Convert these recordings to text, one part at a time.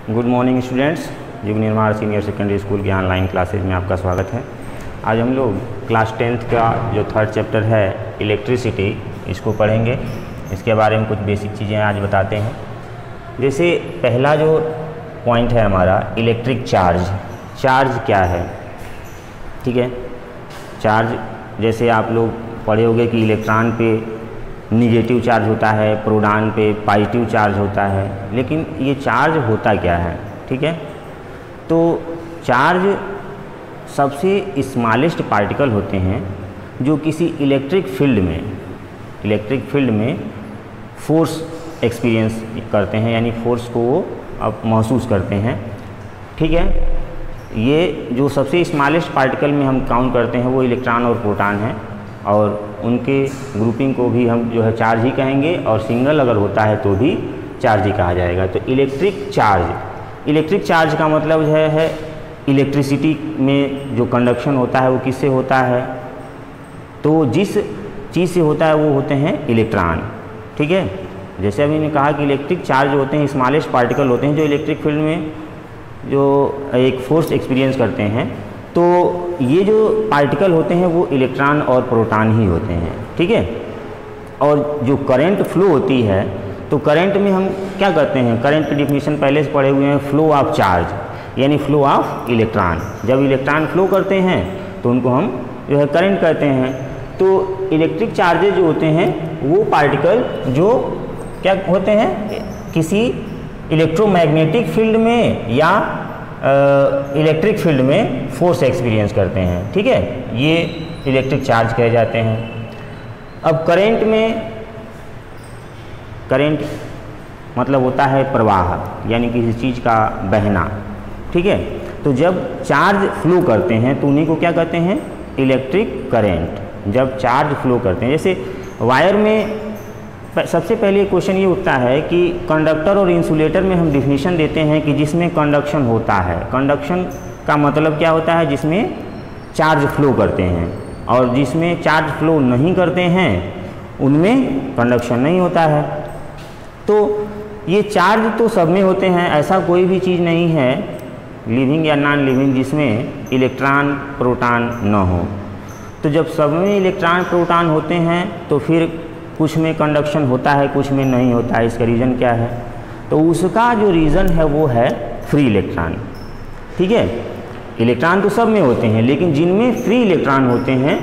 Good morning students, युग निर्माण senior secondary school की ऑनलाइन क्लासेज में आपका स्वागत है। आज हम लोग क्लास 10th का जो थर्ड चैप्टर है इलेक्ट्रिसिटी, इसको पढ़ेंगे। इसके बारे में कुछ बेसिक चीज़ें आज बताते हैं। जैसे पहला जो पॉइंट है हमारा इलेक्ट्रिक चार्ज। चार्ज क्या है? ठीक है, चार्ज जैसे आप लोग पढ़े होंगे कि इलेक्ट्रॉन पे निगेटिव चार्ज होता है, प्रोटॉन पे पॉजिटिव चार्ज होता है, लेकिन ये चार्ज होता क्या है? ठीक है, तो चार्ज सबसे स्मॉलेस्ट पार्टिकल होते हैं जो किसी इलेक्ट्रिक फील्ड में फोर्स एक्सपीरियंस करते हैं, यानी फोर्स को वो अब महसूस करते हैं। ठीक है, ये जो सबसे स्मॉलेस्ट पार्टिकल में हम काउंट करते हैं वो इलेक्ट्रॉन और प्रोटॉन हैं, और उनके ग्रुपिंग को भी हम जो है चार्ज ही कहेंगे, और सिंगल अगर होता है तो भी चार्ज ही कहा जाएगा। तो इलेक्ट्रिक चार्ज का मतलब है इलेक्ट्रिसिटी में जो कंडक्शन होता है वो किससे होता है? तो जिस चीज़ से होता है वो होते हैं इलेक्ट्रॉन। ठीक है, जैसे अभी ने कहा कि इलेक्ट्रिक चार्ज होते हैं स्मॉलेस्ट पार्टिकल होते हैं जो इलेक्ट्रिक फील्ड में जो एक फोर्स एक्सपीरियंस करते हैं। तो ये जो पार्टिकल होते हैं वो इलेक्ट्रॉन और प्रोटॉन ही होते हैं। ठीक है, और जो करंट फ्लो होती है, तो करंट में हम क्या करते हैं? करंट की डिफिनीशन पहले से पढ़े हुए हैं, फ्लो ऑफ चार्ज यानी फ्लो ऑफ इलेक्ट्रॉन। जब इलेक्ट्रॉन फ्लो करते हैं तो उनको हम जो है करंट कहते हैं। तो इलेक्ट्रिक चार्जेज जो होते हैं वो पार्टिकल जो क्या होते हैं, किसी इलेक्ट्रोमैग्नेटिक फील्ड में या इलेक्ट्रिक फील्ड में फोर्स एक्सपीरियंस करते हैं। ठीक है, ये इलेक्ट्रिक चार्ज कहे जाते हैं। अब करंट मतलब होता है प्रवाह, यानी किसी चीज़ का बहना। ठीक है, तो जब चार्ज फ्लो करते हैं तो उन्हीं को क्या कहते हैं? Electric current. जब चार्ज फ्लो करते हैं, जैसे वायर में सबसे पहले क्वेश्चन ये उठता है कि कंडक्टर और इंसुलेटर में हम डिफिनीशन देते हैं कि जिसमें कंडक्शन होता है। कंडक्शन का मतलब क्या होता है? जिसमें चार्ज फ्लो करते हैं, और जिसमें चार्ज फ्लो नहीं करते हैं उनमें कंडक्शन नहीं होता है। तो ये चार्ज तो सब में होते हैं, ऐसा कोई भी चीज़ नहीं है लिविंग या नॉन लिविंग जिसमें इलेक्ट्रॉन प्रोटॉन न हो। तो जब सब में इलेक्ट्रॉन प्रोटॉन होते हैं तो फिर कुछ में कंडक्शन होता है, कुछ में नहीं होता है। इसका रीज़न क्या है? तो उसका जो रीज़न है वो है फ्री इलेक्ट्रॉन। ठीक है, इलेक्ट्रॉन तो सब में होते हैं, लेकिन जिनमें फ्री इलेक्ट्रॉन होते हैं,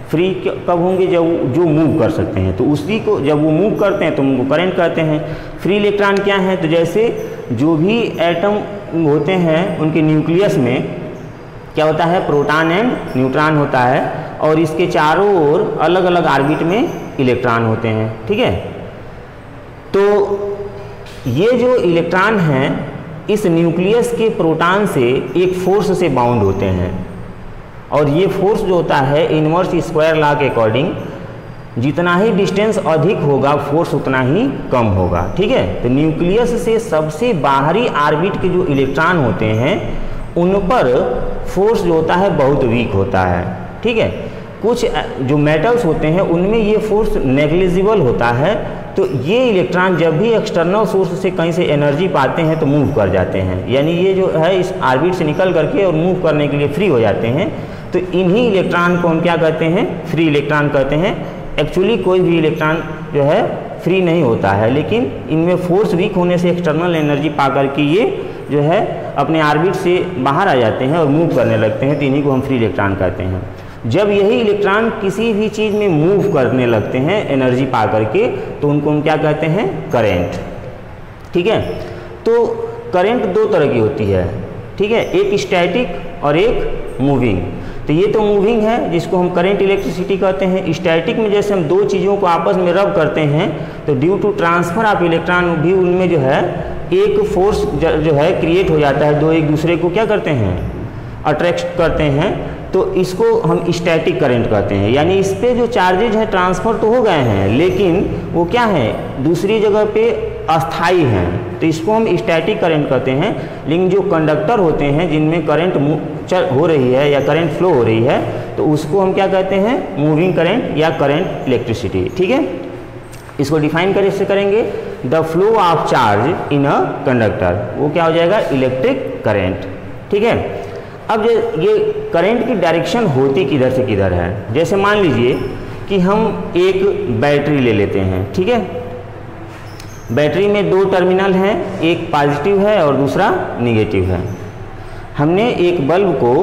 फ्री कब होंगे? जब जो मूव कर सकते हैं, तो उसी को जब वो मूव करते हैं तो उनको करंट कहते हैं। फ्री इलेक्ट्रॉन क्या है? तो जैसे जो भी एटम होते हैं उनके न्यूक्लियस में क्या होता है? प्रोटॉन एंड न्यूट्रॉन होता है, और इसके चारों ओर अलग अलग ऑर्बिट में इलेक्ट्रॉन होते हैं। ठीक है, तो ये जो इलेक्ट्रॉन हैं इस न्यूक्लियस के प्रोटॉन से एक फोर्स से बाउंड होते हैं, और ये फोर्स जो होता है इनवर्स स्क्वायर लॉ के अकॉर्डिंग जितना ही डिस्टेंस अधिक होगा फोर्स उतना ही कम होगा। ठीक है, तो न्यूक्लियस से सबसे बाहरी ऑर्बिट के जो इलेक्ट्रॉन होते हैं उन पर फोर्स जो होता है बहुत वीक होता है। ठीक है, कुछ जो मेटल्स होते हैं उनमें ये फोर्स नेग्लिजिबल होता है। तो ये इलेक्ट्रॉन जब भी एक्सटर्नल सोर्स से कहीं से एनर्जी पाते हैं तो मूव कर जाते हैं, यानी ये जो है इस ऑर्बिट से निकल करके और मूव करने के लिए फ्री हो जाते हैं। तो इन्हीं इलेक्ट्रॉन को हम क्या कहते हैं? फ्री इलेक्ट्रॉन कहते हैं। एक्चुअली कोई भी इलेक्ट्रॉन जो है फ्री नहीं होता है, लेकिन इनमें फोर्स वीक होने से एक्सटर्नल एनर्जी पा करके ये जो है अपने ऑर्बिट से बाहर आ जाते हैं और मूव करने लगते हैं, तो इन्हीं को हम फ्री इलेक्ट्रॉन कहते हैं। जब यही इलेक्ट्रॉन किसी भी चीज़ में मूव करने लगते हैं एनर्जी पा करके, तो उनको हम क्या कहते हैं? करंट। ठीक है, तो करंट दो तरह की होती है। ठीक है, एक स्टैटिक और एक मूविंग। तो ये तो मूविंग है जिसको हम करंट इलेक्ट्रिसिटी कहते हैं। स्टैटिक में जैसे हम दो चीज़ों को आपस में रब करते हैं तो due to transfer of electron भी उनमें जो है एक फोर्स जो है क्रिएट हो जाता है, दो एक दूसरे को क्या करते हैं? अट्रैक्ट करते हैं। तो इसको हम स्टैटिक करंट कहते हैं, यानी इस पे जो चार्जेज हैं ट्रांसफ़र तो हो गए हैं लेकिन वो क्या है? दूसरी जगह पे अस्थाई हैं, तो इसको हम स्टैटिक करंट कहते हैं। लेकिन जो कंडक्टर होते हैं जिनमें करंट हो रही है या करंट फ्लो हो रही है, तो उसको हम क्या कहते हैं? मूविंग करंट या करंट इलेक्ट्रिसिटी। ठीक है, इसको डिफाइन कैसे करेंगे, the flow of charge in a conductor, वो क्या हो जाएगा, इलेक्ट्रिक करेंट। ठीक है, अब ये करंट की डायरेक्शन होती किधर से किधर है। जैसे मान लीजिए कि हम एक बैटरी ले लेते हैं। ठीक है, बैटरी में दो टर्मिनल हैं, एक पॉजिटिव है और दूसरा निगेटिव है। हमने एक बल्ब को,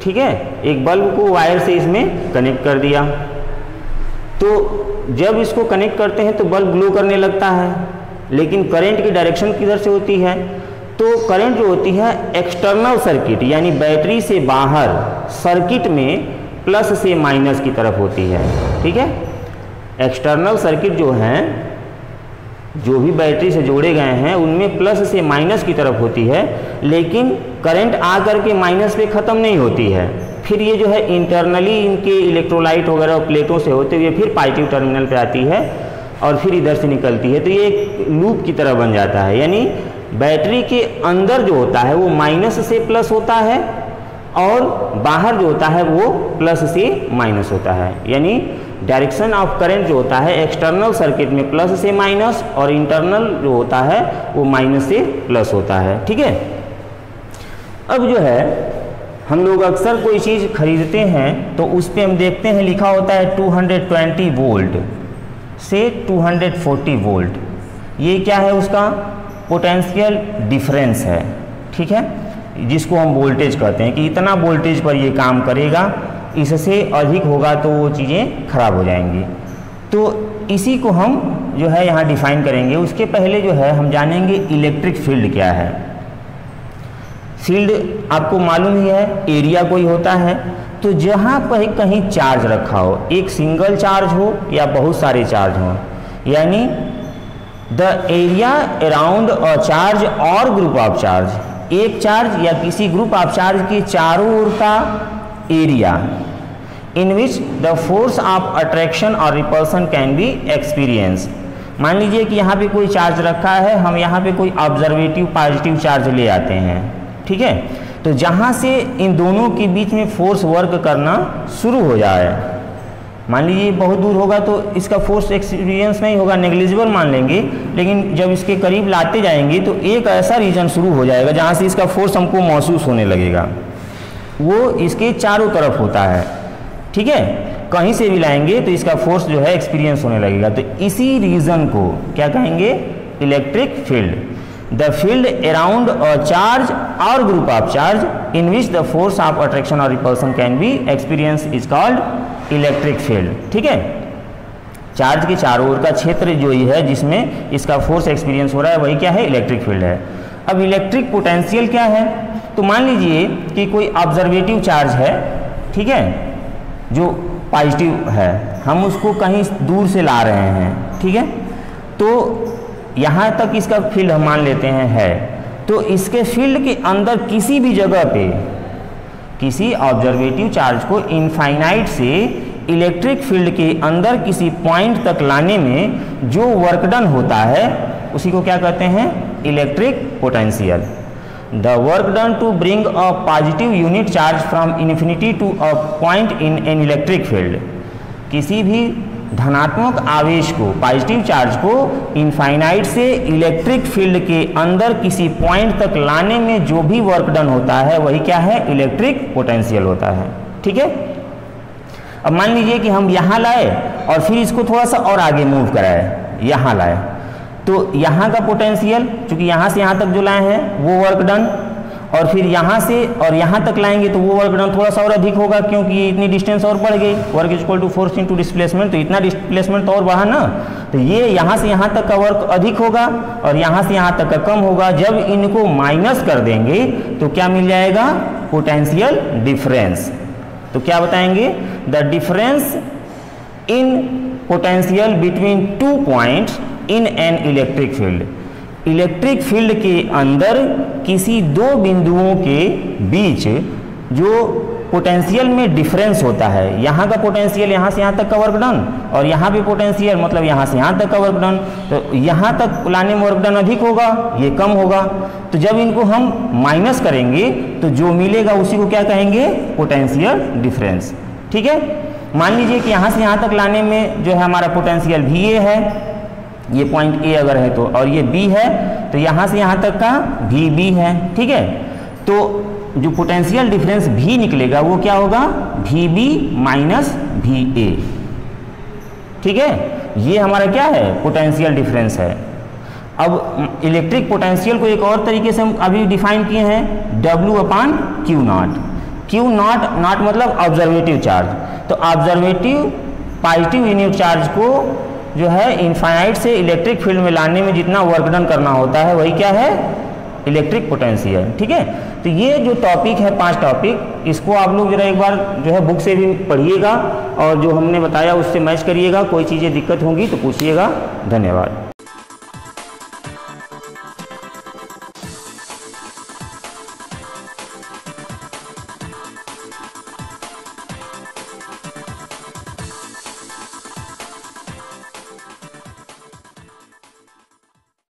ठीक है, एक बल्ब को वायर से इसमें कनेक्ट कर दिया, तो जब इसको कनेक्ट करते हैं तो बल्ब ग्लो करने लगता है, लेकिन करंट की डायरेक्शन किधर से होती है, तो करंट जो होती है एक्सटर्नल सर्किट यानी बैटरी से बाहर सर्किट में प्लस से माइनस की तरफ होती है। ठीक है, एक्सटर्नल सर्किट जो हैं, जो भी बैटरी से जोड़े गए हैं उनमें प्लस से माइनस की तरफ होती है, लेकिन करंट आकर के माइनस पे ख़त्म नहीं होती है, फिर ये जो है इंटरनली इनके इलेक्ट्रोलाइट वगैरह प्लेटों से होते हुए फिर पॉजिटिव टर्मिनल पे आती है और फिर इधर से निकलती है, तो ये एक लूप की तरह बन जाता है। यानी बैटरी के अंदर जो होता है वो माइनस से प्लस होता है और बाहर जो होता है वो प्लस से माइनस होता है। यानी डायरेक्शन ऑफ करंट जो होता है एक्सटर्नल सर्किट में प्लस से माइनस और इंटरनल जो होता है वो माइनस से प्लस होता है। ठीक है, अब जो है हम लोग अक्सर कोई चीज़ खरीदते हैं तो उस पर हम देखते हैं लिखा होता है 220 वोल्ट से 240 वोल्ट, ये क्या है, उसका पोटेंशियल डिफरेंस है। ठीक है, जिसको हम वोल्टेज कहते हैं कि इतना वोल्टेज पर ये काम करेगा, इससे अधिक होगा तो वो चीज़ें खराब हो जाएंगी। तो इसी को हम जो है यहाँ डिफाइन करेंगे। उसके पहले जो है हम जानेंगे इलेक्ट्रिक फील्ड क्या है। फील्ड आपको मालूम ही है, एरिया कोई होता है, तो जहाँ पर कहीं चार्ज रखा हो, एक सिंगल चार्ज हो या बहुत सारे चार्ज हो, यानी the area around a charge और ग्रुप ऑफ चार्ज, एक चार्ज या किसी ग्रुप ऑफ चार्ज के चारों ओर का area in which the force of attraction और रिपल्सन कैन बी एक्सपीरियंस। मान लीजिए कि यहाँ पे कोई चार्ज रखा है, हम यहाँ पे कोई ऑब्जर्वेटिव पॉजिटिव चार्ज ले आते हैं। ठीक है, तो जहाँ से इन दोनों के बीच में फोर्स वर्क करना शुरू हो जाए, मान लीजिए बहुत दूर होगा तो इसका फोर्स एक्सपीरियंस नहीं होगा, नेग्लिजिबल मान लेंगे, लेकिन जब इसके करीब लाते जाएंगे तो एक ऐसा रीजन शुरू हो जाएगा जहाँ से इसका फोर्स हमको महसूस होने लगेगा, वो इसके चारों तरफ होता है। ठीक है, कहीं से भी लाएंगे तो इसका फोर्स जो है एक्सपीरियंस होने लगेगा, तो इसी रीजन को क्या कहेंगे, electric field. The field around a charge और group of charge in which the force of attraction और repulsion can be experience is called electric field. ठीक है, चार्ज के चारों ओर का क्षेत्र जो ये है जिसमें इसका फोर्स एक्सपीरियंस हो रहा है वही क्या है, इलेक्ट्रिक फील्ड है। अब इलेक्ट्रिक पोटेंशियल क्या है, तो मान लीजिए कि कोई ऑब्जर्वेटिव चार्ज है, ठीक है, जो पॉजिटिव है, हम उसको कहीं दूर से ला रहे हैं। ठीक है, तो यहाँ तक इसका फील्ड हम मान लेते हैं है, तो इसके फील्ड के अंदर किसी भी जगह पे किसी ऑब्जर्वेटिव चार्ज को इनफाइनाइट से इलेक्ट्रिक फील्ड के अंदर किसी पॉइंट तक लाने में जो वर्क डन होता है उसी को क्या कहते हैं, electric potential. The work done to bring a positive unit charge from infinity to a point in an electric field, किसी भी धनात्मक आवेश को, पॉजिटिव चार्ज को इनफाइनाइट से इलेक्ट्रिक फील्ड के अंदर किसी पॉइंट तक लाने में जो भी वर्क डन होता है वही क्या है, इलेक्ट्रिक पोटेंशियल होता है। ठीक है, अब मान लीजिए कि हम यहाँ लाए और फिर इसको थोड़ा सा और आगे मूव कराए, यहाँ लाए, तो यहाँ का पोटेंशियल चूंकि यहाँ से यहाँ तक जो लाए हैं वो वर्क डन, और फिर यहाँ से और यहाँ तक लाएंगे तो वो वर्क डन थोड़ा सा और अधिक होगा क्योंकि इतनी डिस्टेंस और बढ़ गई, work is equal to force into displacement, तो इतना डिस्प्लेसमेंट तो और बढ़ा ना, तो ये यहाँ से यहाँ तक का वर्क अधिक होगा और यहाँ से यहाँ तक का कम होगा। जब इनको माइनस कर देंगे तो क्या मिल जाएगा, पोटेंशियल डिफरेंस। तो क्या बताएंगे, the difference in potential between 2 points in an electric field, electric field के अंदर किसी दो बिंदुओं के बीच जो पोटेंशियल में डिफरेंस होता है, यहाँ का पोटेंशियल यहाँ से यहाँ तक का वर्क डन और यहाँ पे पोटेंशियल मतलब यहाँ से यहाँ तक का वर्क डन, तो यहाँ तक लाने में वर्क डन अधिक होगा, ये कम होगा, तो जब इनको हम माइनस करेंगे तो जो मिलेगा उसी को क्या कहेंगे, पोटेंशियल डिफरेंस। ठीक है, मान लीजिए कि यहाँ से यहाँ तक लाने में जो है हमारा पोटेंशियल VA है, ये पॉइंट ए अगर है तो, और ये बी है तो यहाँ से यहाँ तक का भी बी है, ठीक है। तो जो पोटेंशियल डिफरेंस भी निकलेगा वो क्या होगा, V B minus V A, ठीक है। ये हमारा क्या है, पोटेंशियल डिफरेंस है। अब इलेक्ट्रिक पोटेंशियल को एक और तरीके से हम अभी डिफाइन किए हैं, W upon Q not. Q not, not मतलब ऑब्जर्वेटिव चार्ज, तो ऑब्जर्वेटिव पॉजिटिव यूनिट चार्ज को जो है इनफाइनाइट से इलेक्ट्रिक फील्ड में लाने में जितना वर्क डन करना होता है वही क्या है, इलेक्ट्रिक पोटेंशियल, ठीक है। तो ये जो टॉपिक है 5 टॉपिक, इसको आप लोग जरा एक बार जो है बुक से भी पढ़िएगा और जो हमने बताया उससे मैच करिएगा। कोई चीज़ें दिक्कत होंगी तो पूछिएगा। धन्यवाद।